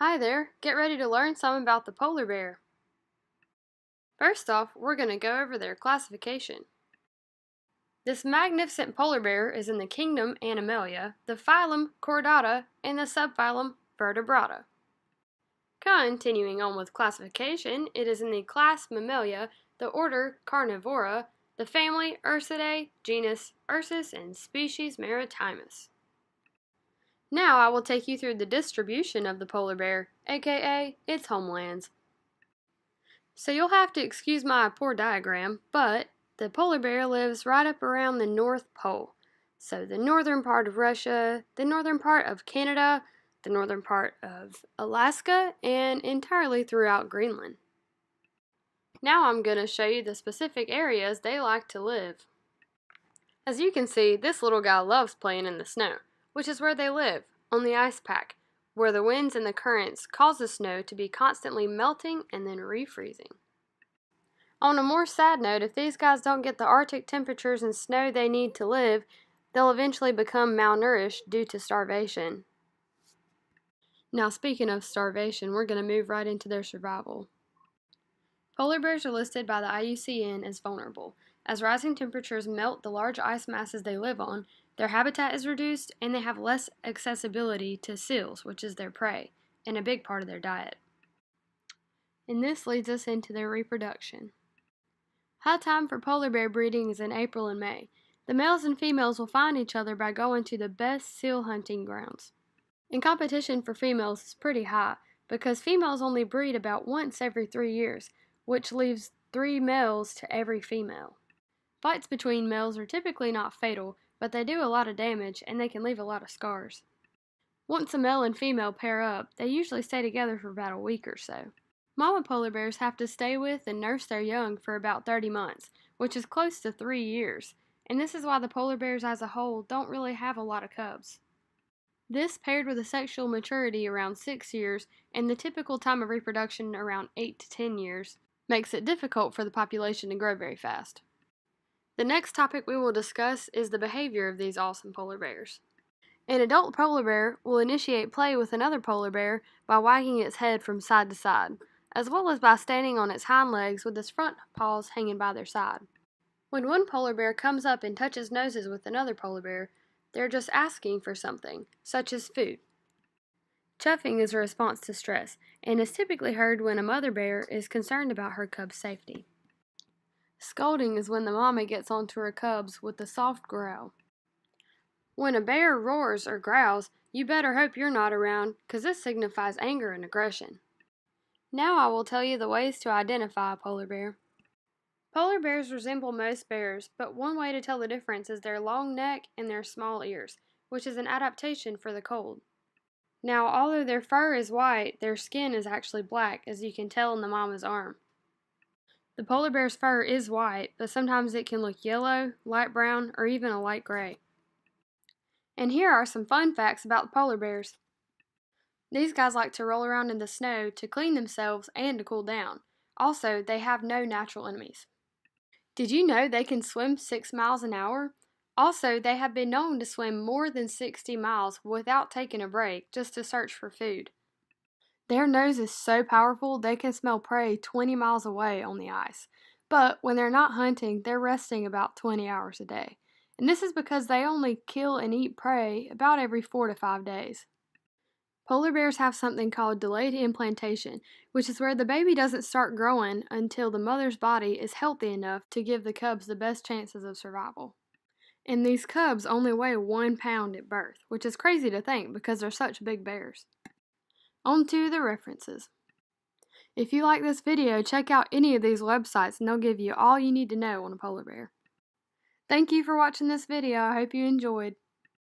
Hi there, get ready to learn some about the polar bear. First off, we're going to go over their classification. This magnificent polar bear is in the kingdom Animalia, the phylum Chordata, and the subphylum Vertebrata. Continuing on with classification, it is in the class Mammalia, the order Carnivora, the family Ursidae, genus Ursus, and species Maritimus. Now I will take you through the distribution of the polar bear, aka its homelands. So you'll have to excuse my poor diagram, but the polar bear lives right up around the North Pole. So the northern part of Russia, the northern part of Canada, the northern part of Alaska, and entirely throughout Greenland. Now I'm going to show you the specific areas they like to live. As you can see, this little guy loves playing in the snow, which is where they live, on the ice pack, where the winds and the currents cause the snow to be constantly melting and then refreezing. On a more sad note, if these guys don't get the Arctic temperatures and snow they need to live, they'll eventually become malnourished due to starvation. Now, speaking of starvation, we're going to move right into their survival. Polar bears are listed by the IUCN as vulnerable. As rising temperatures melt the large ice masses they live on, their habitat is reduced and they have less accessibility to seals, which is their prey, and a big part of their diet. And this leads us into their reproduction. High time for polar bear breeding is in April and May. The males and females will find each other by going to the best seal hunting grounds. And competition for females is pretty high because females only breed about once every 3 years, which leaves 3 males to every female. Fights between males are typically not fatal, but they do a lot of damage and they can leave a lot of scars. Once a male and female pair up, they usually stay together for about a week or so. Mama polar bears have to stay with and nurse their young for about 30 months, which is close to 3 years, and this is why the polar bears as a whole don't really have a lot of cubs. This, paired with a sexual maturity around 6 years and the typical time of reproduction around 8 to 10 years, makes it difficult for the population to grow very fast. The next topic we will discuss is the behavior of these awesome polar bears. An adult polar bear will initiate play with another polar bear by wagging its head from side to side, as well as by standing on its hind legs with its front paws hanging by their side. When one polar bear comes up and touches noses with another polar bear, they're just asking for something, such as food. Chuffing is a response to stress, and is typically heard when a mother bear is concerned about her cub's safety. Scolding is when the mama gets onto her cubs with a soft growl. When a bear roars or growls, you better hope you're not around, because this signifies anger and aggression. Now I will tell you the ways to identify a polar bear. Polar bears resemble most bears, but one way to tell the difference is their long neck and their small ears, which is an adaptation for the cold. Now, although their fur is white, their skin is actually black, as you can tell in the mama's arm. The polar bear's fur is white, but sometimes it can look yellow, light brown, or even a light gray. And here are some fun facts about the polar bears. These guys like to roll around in the snow to clean themselves and to cool down. Also, they have no natural enemies. Did you know they can swim 6 miles an hour? Also, they have been known to swim more than 60 miles without taking a break just to search for food. Their nose is so powerful they can smell prey 20 miles away on the ice. But when they're not hunting, they're resting about 20 hours a day. And this is because they only kill and eat prey about every 4 to 5 days. Polar bears have something called delayed implantation, which is where the baby doesn't start growing until the mother's body is healthy enough to give the cubs the best chances of survival. And these cubs only weigh 1 pound at birth, which is crazy to think because they're such big bears. On to the references. If you like this video, check out any of these websites and they'll give you all you need to know on a polar bear. Thank you for watching this video. I hope you enjoyed.